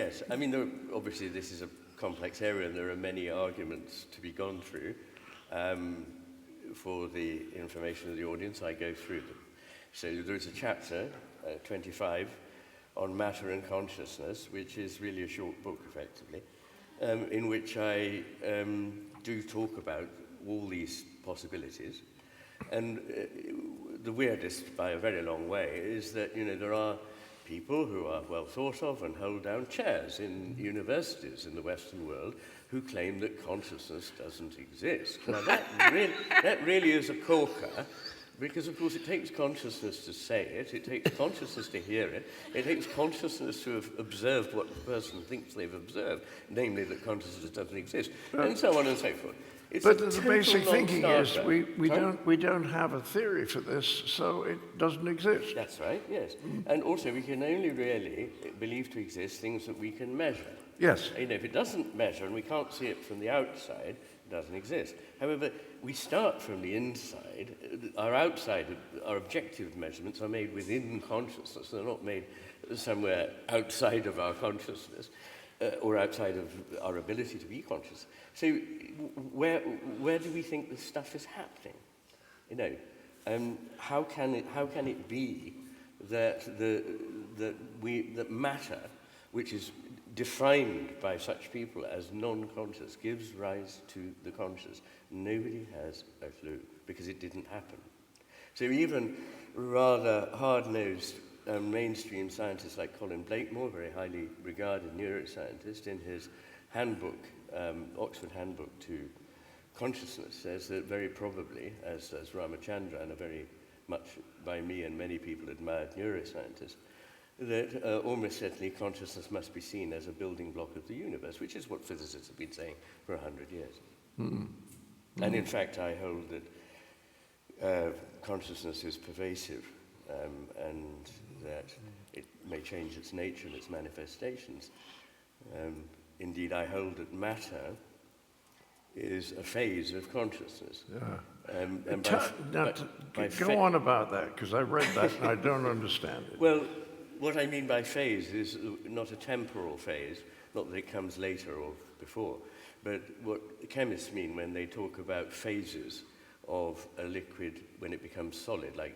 Yes, I mean, obviously this is a complex area and there are many arguments to be gone through. For the information of the audience, I go through them. So there is a chapter, 25, on matter and consciousness, which is really a short book, effectively, in which I do talk about all these possibilities. And the weirdest, by a very long way, is that, there are people who are well thought of and hold down chairs in universities in the Western world who claim that consciousness doesn't exist. Now, that really is a corker, because, of course, it takes consciousness to say it, it takes consciousness to hear it, it takes consciousness to have observed what the person thinks they've observed, namely that consciousness doesn't exist, and so on and so forth. But the basic thinking is we don't have a theory for this, so it doesn't exist. That's right, yes. And also, we can only really believe to exist things that we can measure. Yes. If it doesn't measure and we can't see it from the outside, it doesn't exist. However, we start from the inside. Our objective measurements are made within consciousness. They're not made somewhere outside of our consciousness or outside of our ability to be conscious. So where do we think this stuff is happening? How can it be that that matter, which is defined by such people as non-conscious, gives rise to the conscious? Nobody has a clue, because it didn't happen. So even rather hard-nosed mainstream scientists like Colin Blakemore, very highly regarded neuroscientist, in his handbook, Oxford Handbook to Consciousness, says that very probably, as does Ramachandran, a very much by me and many people admired neuroscientist, that almost certainly consciousness must be seen as a building block of the universe, which is what physicists have been saying for 100 years. And in fact, I hold that consciousness is pervasive, and that it may change its nature and its manifestations. Indeed, I hold that matter is a phase of consciousness. Go on about that, because I read that and I don't understand it. Well, what I mean by phase is not a temporal phase, not that it comes later or before, but what chemists mean when they talk about phases of a liquid when it becomes solid, like,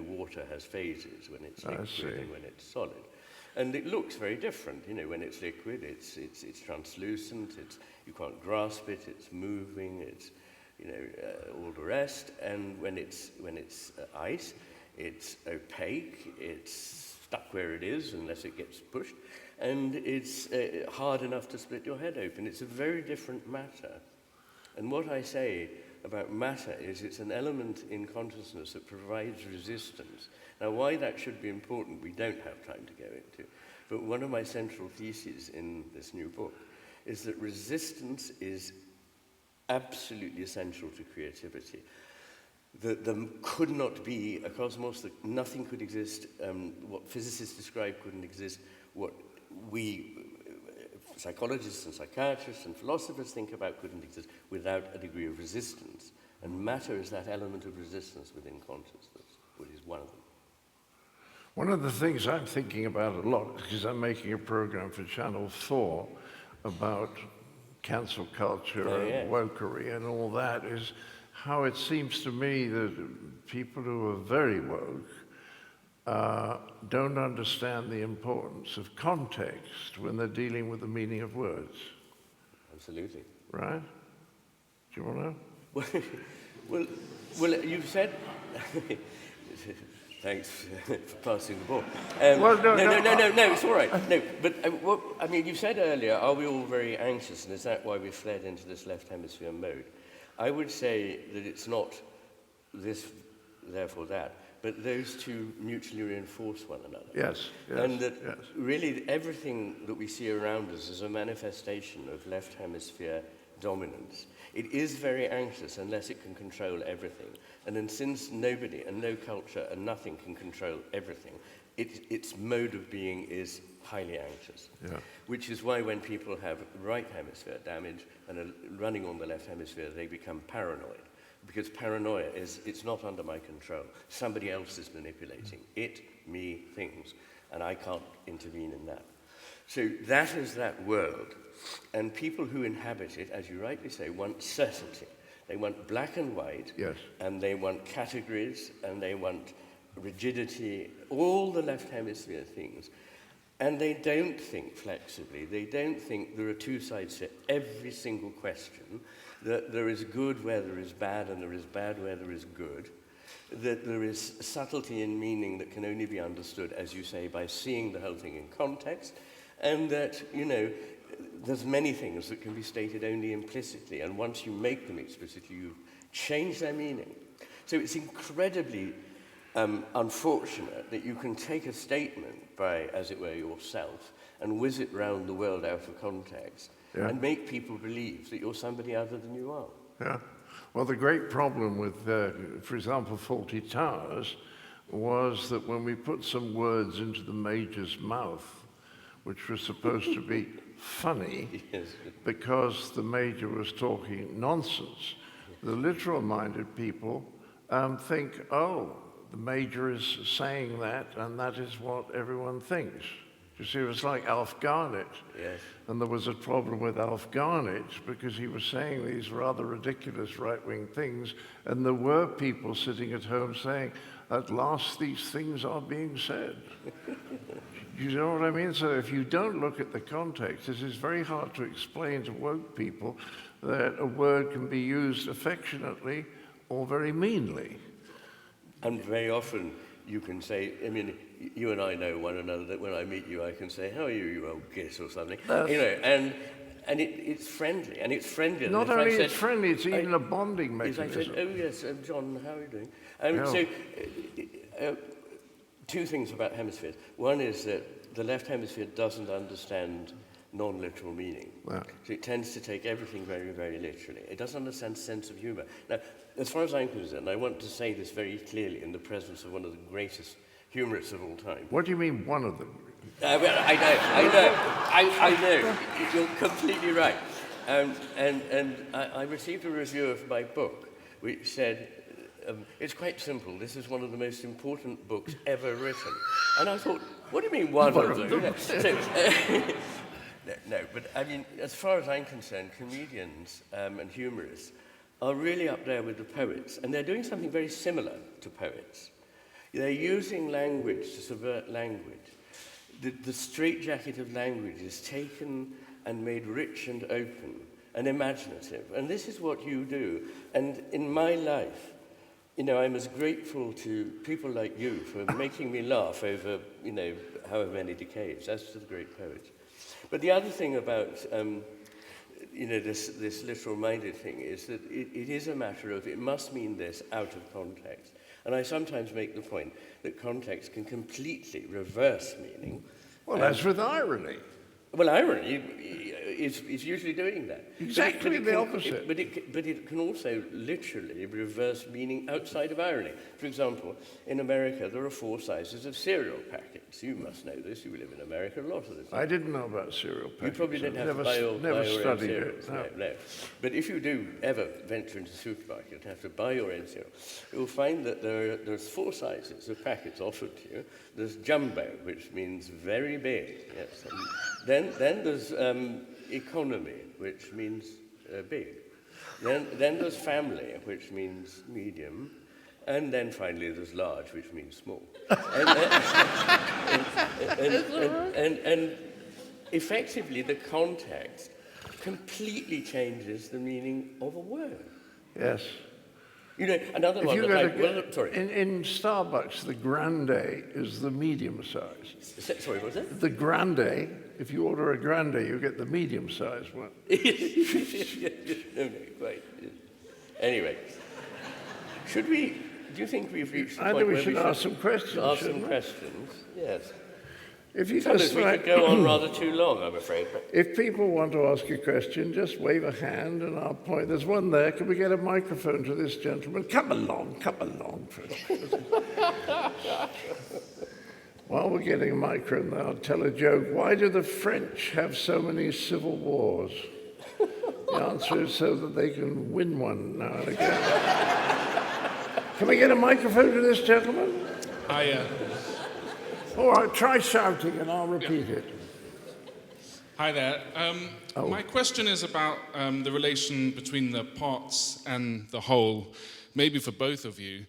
water has phases, when it's liquid and when it's solid. And it looks very different, when it's liquid, it's translucent, you can't grasp it, it's moving, it's, all the rest. And when it's ice, it's opaque, it's stuck where it is unless it gets pushed, and it's hard enough to split your head open. It's a very different matter. And what I say about matter is it's an element in consciousness that provides resistance. Now, why that should be important, we don't have time to go into. But one of my central theses in this new book is that resistance is absolutely essential to creativity. There could not be a cosmos, that nothing could exist, what physicists describe couldn't exist, what we psychologists and psychiatrists and philosophers think about couldn't exist without a degree of resistance. And matter is that element of resistance within consciousness, which is one of them. One of the things I'm thinking about a lot, because I'm making a program for Channel 4 about cancel culture and wokery and all that, is how it seems to me that people who are very woke don't understand the importance of context when they're dealing with the meaning of words. Absolutely. Right? Do you want to? Well, you've said... Thanks for passing the ball. No, it's all right. No, but you said earlier, are we all very anxious, and is that why we've fled into this left hemisphere mode? I would say that it's not this, therefore that, but those two mutually reinforce one another. Yes. And that really everything that we see around us is a manifestation of left hemisphere dominance. It is very anxious unless it can control everything. And then since nobody and no culture and nothing can control everything, its mode of being is highly anxious. Yeah. Which is why when people have right hemisphere damage and are running on the left hemisphere, they become paranoid. Because paranoia is, it's not under my control. Somebody else is manipulating it, me, things, and I can't intervene in that. So that is that world. And people who inhabit it, as you rightly say, want certainty. They want black and white, yes, and they want categories, and they want rigidity, all the left hemisphere things. And they don't think flexibly. They don't think there are two sides to every single question, that there is good where there is bad, and there is bad where there is good, that there is subtlety in meaning that can only be understood, as you say, by seeing the whole thing in context, and that, you know, there's many things that can be stated only implicitly, and once you make them explicitly, you change their meaning. So it's incredibly unfortunate that you can take a statement by, as it were, yourself, and whiz it round the world out of context, and make people believe that you're somebody other than you are. Yeah. Well, the great problem with, for example, Fawlty Towers, was that when we put some words into the Major's mouth, which was supposed to be funny, yes, because the Major was talking nonsense, the literal-minded people think, oh, the Major is saying that, and that is what everyone thinks. You see, it was like Alf Garnett. Yes. And there was a problem with Alf Garnett because he was saying these rather ridiculous right-wing things, and there were people sitting at home saying, at last these things are being said. You know what I mean? So if you don't look at the context, it is very hard to explain to woke people that a word can be used affectionately or very meanly. And very often you can say, I mean, you and I know one another, that when I meet you, I can say, how are you, you old git, or something. You know, and it's friendly, and it's friendly. Not only it's friendly, it's even a bonding mechanism. I said, oh yes, John, how are you doing? So, two things about hemispheres. One is that the left hemisphere doesn't understand non-literal meaning. Wow. So it tends to take everything very, very literally. It doesn't understand sense of humor. Now, as far as I'm concerned, I want to say this very clearly in the presence of one of the greatest humorists of all time. What do you mean, one of them? Well, I know. You're completely right. And I received a review of my book, which said, it's quite simple. This is one of the most important books ever written. And I thought, what do you mean one of them? No, but I mean, as far as I'm concerned, comedians and humorists are really up there with the poets, and they're doing something very similar to poets. They're using language to subvert language. The straitjacket of language is taken and made rich and open and imaginative, and this is what you do. And in my life, you know, I'm as grateful to people like you for making me laugh over, you know, however many decades, as to the great poets. But the other thing about, you know, this literal-minded thing is that it is a matter of, it must mean this out of context. And I sometimes make the point that context can completely reverse meaning. Well, as with irony. Well, irony is usually doing that. Exactly the opposite. But it can also literally reverse meaning outside of irony. For example, in America, there are 4 sizes of cereal packets. You must know this. You live in America a lot of the time. I didn't know about cereal packets. You probably didn't have to buy your own cereals. No. But if you do ever venture into a supermarket and have to buy your own cereal, you'll find that there's 4 sizes of packets offered to you. There's jumbo, which means very big. Yes. And then there's economy, which means big. Then there's family, which means medium. And then finally there's large, which means small. And effectively the context completely changes the meaning of a word. Yes. You know, another one sorry. In Starbucks, the grande is the medium size. Sorry, what was that? The grande, if you order a grande, you get the medium size one. No, quite. Anyway, do you think we've reached the point where we should ask some questions? Ask some questions, yes. If you just we could go on rather too long, I'm afraid. If people want to ask a question, just wave a hand and I'll point. There's one there. Can we get a microphone to this gentleman? Come along. While we're getting a microphone, I'll tell a joke. Why do the French have so many civil wars? The answer is so that they can win one now and again. Can we get a microphone to this gentleman? Hiya. All right, try shouting and I'll repeat it. Hi there. My question is about the relation between the parts and the whole, maybe for both of you.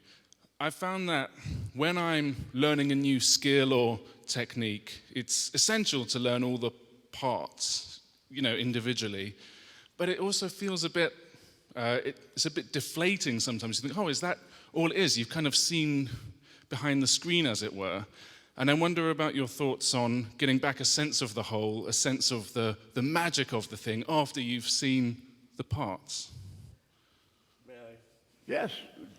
I found that when I'm learning a new skill or technique, it's essential to learn all the parts, individually, but it also feels a bit, it's a bit deflating sometimes. You think, oh, is that all it is? You've kind of seen behind the screen, as it were. And I wonder about your thoughts on getting back a sense of the whole, a sense of the magic of the thing after you've seen the parts. May I? Yes,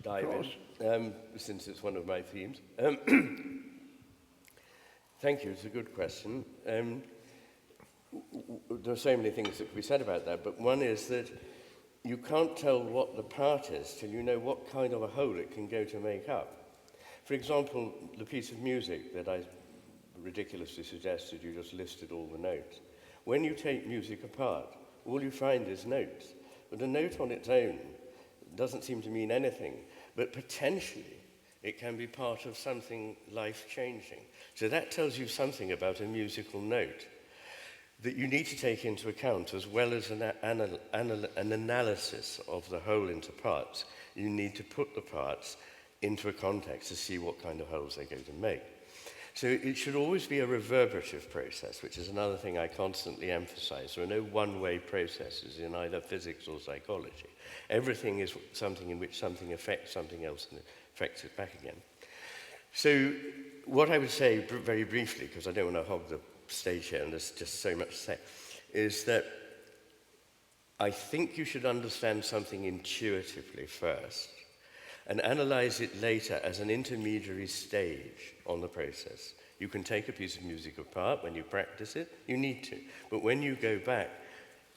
dive in, since it's one of my themes. Thank you, it's a good question. There are so many things that can be said about that, but one is that you can't tell what the part is till you know what kind of a whole it can go to make up. For example, the piece of music that I ridiculously suggested, you just listed all the notes. When you take music apart, all you find is notes. But a note on its own doesn't seem to mean anything, but potentially it can be part of something life-changing. So that tells you something about a musical note that you need to take into account, as well as an analysis of the whole into parts. You need to put the parts into a context to see what kind of wholes they're going to make. So it should always be a reverberative process, which is another thing I constantly emphasize. There are no one-way processes in either physics or psychology. Everything is something in which something affects something else and affects it back again. So what I would say very briefly, because I don't want to hog the stage here and there's just so much to say, is that I think you should understand something intuitively first and analyze it later as an intermediary stage on the process. You can take a piece of music apart when you practice it, you need to. But when you go back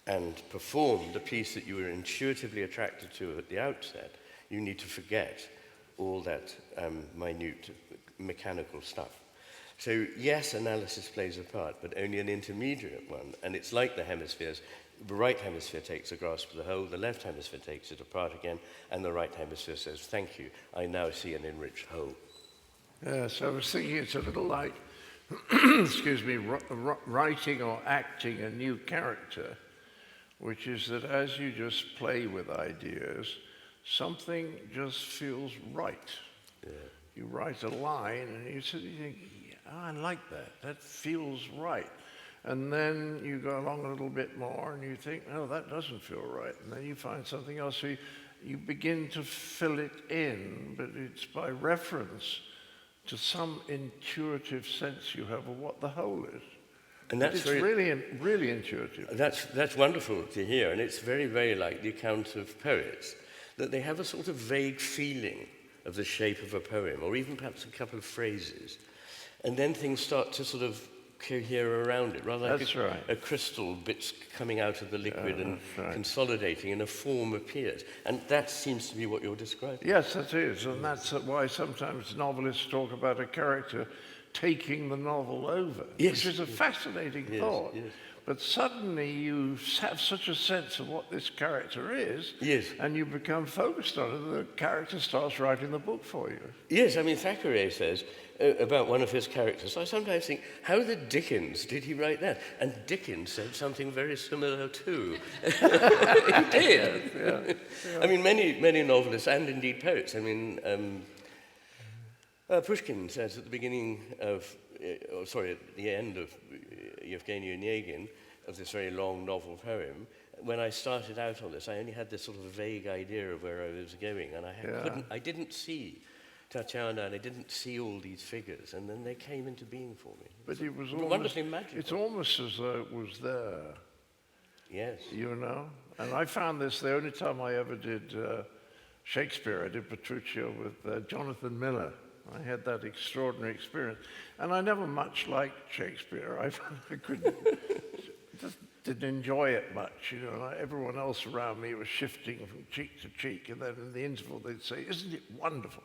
and perform the piece that you were intuitively attracted to at the outset, you need to forget all that minute mechanical stuff. So yes, analysis plays a part, but only an intermediate one. And it's like the hemispheres. The right hemisphere takes a grasp of the whole, the left hemisphere takes it apart again, and the right hemisphere says, thank you, I now see an enriched whole. Yes, I was thinking it's a little like, excuse me, writing or acting a new character, which is that as you just play with ideas, something just feels right. Yeah. You write a line and you think, oh, I like that, that feels right. And then you go along a little bit more and you think, no, that doesn't feel right. And then you find something else. So you begin to fill it in, but it's by reference to some intuitive sense you have of what the whole is. And that's really intuitive. That's wonderful to hear. And it's very, very like the account of poets, that they have a sort of vague feeling of the shape of a poem, or even perhaps a couple of phrases. And then things start to sort of cohere around it, rather like a crystal bits coming out of the liquid and consolidating, and a form appears. And that seems to be what you're describing. Yes, that is. And that's why sometimes novelists talk about a character taking the novel over, which is a fascinating thought. Yes. But suddenly you have such a sense of what this character is, and you become focused on it, and the character starts writing the book for you. Yes, I mean, Thackeray says about one of his characters, I sometimes think, how the Dickens did he write that? And Dickens said something very similar too. He did. Yeah. I mean, many novelists, and indeed poets, I mean, Pushkin says at the beginning of, at the end of Yevgeny Onegin, of this very long novel poem, when I started out on this, I only had this sort of vague idea of where I was going, and I didn't see Tatiana, and I didn't see all these figures, and then they came into being for me. But it was wonderfully magical. It's almost as though it was there. Yes. You know? And I found this the only time I ever did Shakespeare. I did Petruchio with Jonathan Miller. I had that extraordinary experience. And I never much liked Shakespeare. I couldn't, just didn't enjoy it much. You know, everyone else around me was shifting from cheek to cheek, and then in the interval they'd say, isn't it wonderful?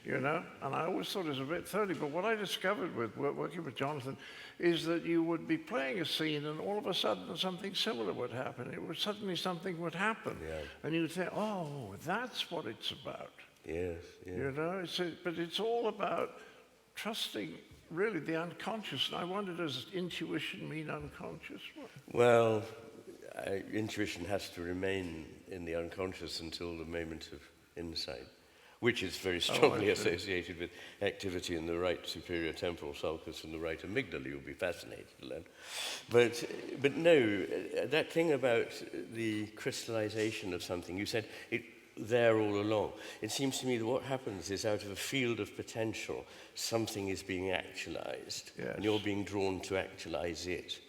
You know? And I always thought it was a bit thorny, but what I discovered with working with Jonathan is that you would be playing a scene and all of a sudden something similar would happen. Suddenly something would happen. Yeah. And you would think, oh, that's what it's about. Yes, yes. You know, but it's all about trusting really the unconscious. And I wonder, does intuition mean unconscious? Well, intuition has to remain in the unconscious until the moment of insight, which is very strongly associated with activity in the right superior temporal sulcus and the right amygdala. You'll be fascinated to learn. But no, that thing about the crystallization of something, you said it there all along. It seems to me that what happens is out of a field of potential, something is being actualized, and you're being drawn to actualize it.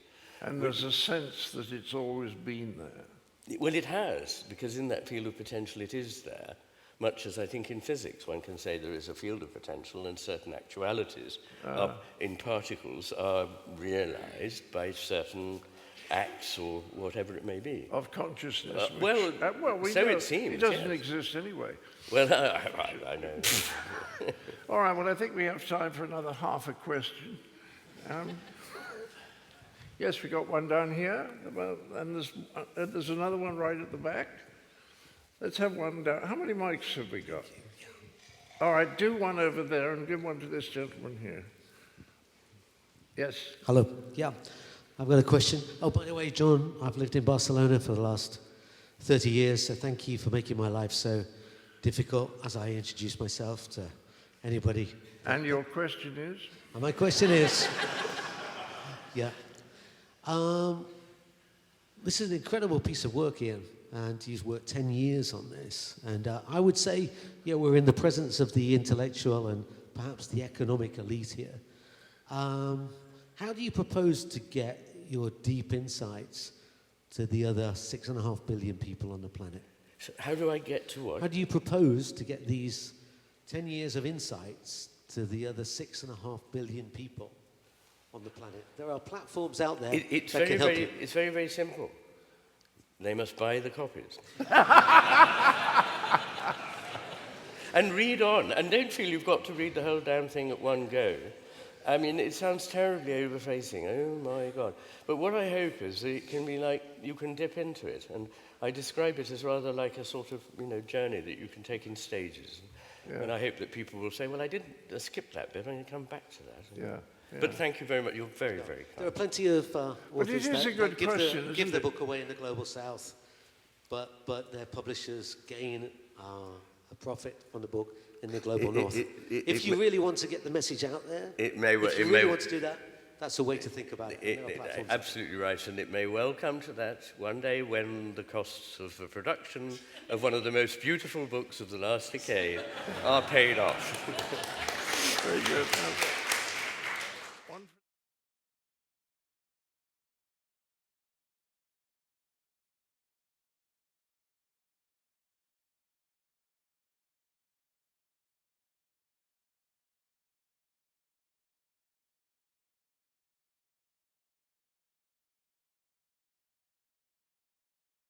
And there's a sense that it's always been there. Well, it has, because in that field of potential it is there. Much as I think in physics, one can say there is a field of potential and certain actualities in particles are realized by certain acts or whatever it may be. Of consciousness. We so know it seems. It doesn't exist anyway. Well, I know. All right, well, I think we have time for another half a question. Yes, we got one down here, and there's another one right at the back. Let's have one down. How many mics have we got? All right, do one over there and give one to this gentleman here. Yes? Hello. Yeah, I've got a question. Oh, by the way, John, I've lived in Barcelona for the last 30 years, so thank you for making my life so difficult as I introduce myself to anybody. And your question is? And my question is, this is an incredible piece of work, Iain. And you've worked 10 years on this. And I would say, we're in the presence of the intellectual and perhaps the economic elite here. How do you propose to get your deep insights to the other 6.5 billion people on the planet? So how do I get to what? How do you propose to get these 10 years of insights to the other 6.5 billion people on the planet? There are platforms out there that can help you. It's very, very simple. They must buy the copies. And read on. And don't feel you've got to read the whole damn thing at one go. I mean, it sounds terribly overphrasing. Oh, my God. But what I hope is that it can be like you can dip into it. And I describe it as rather like a sort of, journey that you can take in stages. Yeah. And I hope that people will say, well, I skip that bit. I'm going to come back to that. Yeah. But thank you very much. You're very, very kind. There are plenty of authors that give the book away in the global south, but their publishers gain a profit from the book in the global north. If you really want to get the message out there, if you really want to do that, that's a way to think about it. Absolutely right, and it may well come to that one day when the costs of the production of one of the most beautiful books of the last decade are paid off. Very good.